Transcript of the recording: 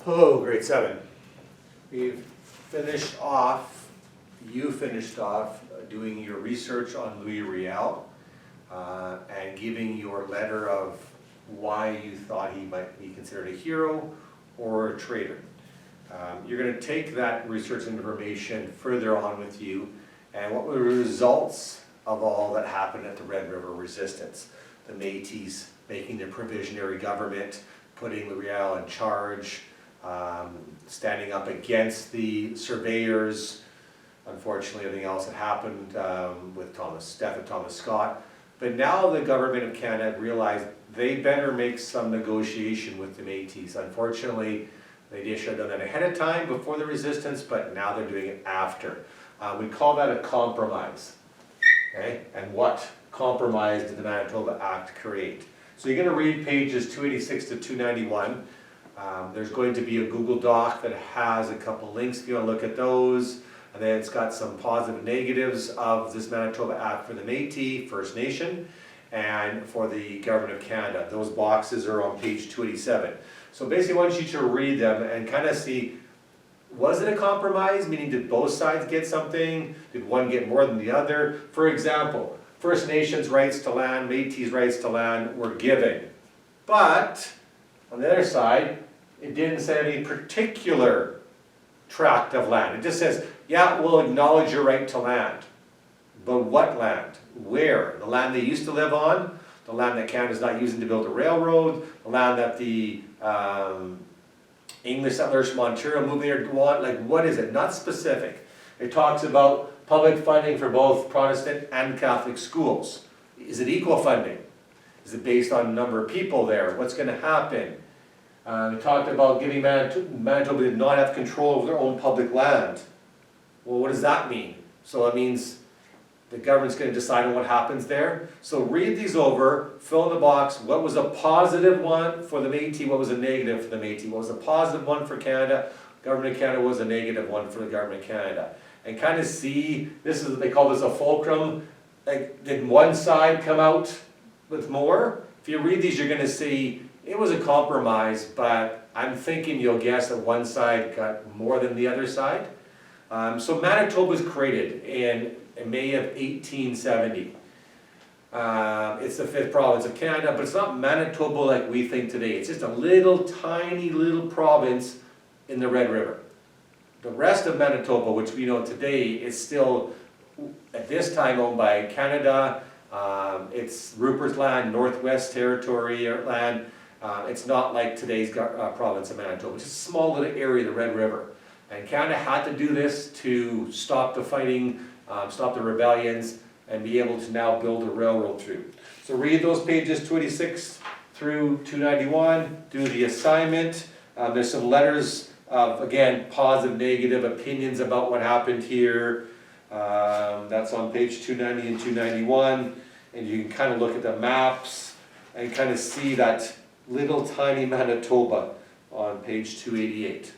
Oh, grade 7. You finished off doing your research on Louis Riel and giving your letter of why you thought he might be considered a hero or a traitor. You're going to take that research information further on with you, and what were the results of all that happened at the Red River Resistance? The Métis making their provisionary government, putting Louis Riel in charge, standing up against the surveyors. Unfortunately, everything else that happened with death of Thomas Scott. But now the government of Canada realized they better make some negotiation with the Métis. Unfortunately, they should have done that ahead of time before the resistance, but now they're doing it after. We call that a compromise. Okay? And what compromise did the Manitoba Act create? So you're going to read pages 286 to 291. There's going to be a Google Doc that has a couple links if you want to look at those. And then it's got some positive and negatives of this Manitoba Act for the Métis, First Nation, and for the Government of Canada. Those boxes are on page 287. So basically I want you to read them and kind of see, was it a compromise? Meaning, did both sides get something? Did one get more than the other? For example, First Nations rights to land, Métis rights to land were given. But on the other side, it didn't say any particular tract of land. It just says, yeah, we'll acknowledge your right to land. But what land? Where? The land they used to live on? The land that Canada's not using to build a railroad? The land that the English settlers from Ontario moving there want? Like, what is it? Not specific. It talks about public funding for both Protestant and Catholic schools. Is it equal funding? Is it based on the number of people there? What's going to happen? It talked about giving Manitoba did not have control over their own public land. Well, what does that mean? So it means the government's going to decide on what happens there. So read these over, fill in the box. What was a positive one for the Métis? What was a negative for the Métis? What was a positive one for Canada? Government of Canada was a negative one for the Government of Canada. And kind of see, this is, they call this a fulcrum. Like, did one side come out with more? If you read these, you're going to see it was a compromise, but I'm thinking you'll guess that one side got more than the other side. So Manitoba was created in May of 1870. It's the 5th province of Canada, but it's not Manitoba like we think today. It's just a little tiny little province in the Red River. The rest of Manitoba, which we know today, is still at this time owned by Canada. It's Rupert's Land, Northwest Territory land. It's not like today's province of Manitoba. It's just a small little area of the Red River. And Canada had to do this to stop the fighting, stop the rebellions, and be able to now build a railroad through. So read those pages 286 through 291, do the assignment. There's some letters of, again, positive, negative opinions about what happened here. That's on page 290 and 291. And you can kind of look at the maps and kind of see that little tiny Manitoba on page 288.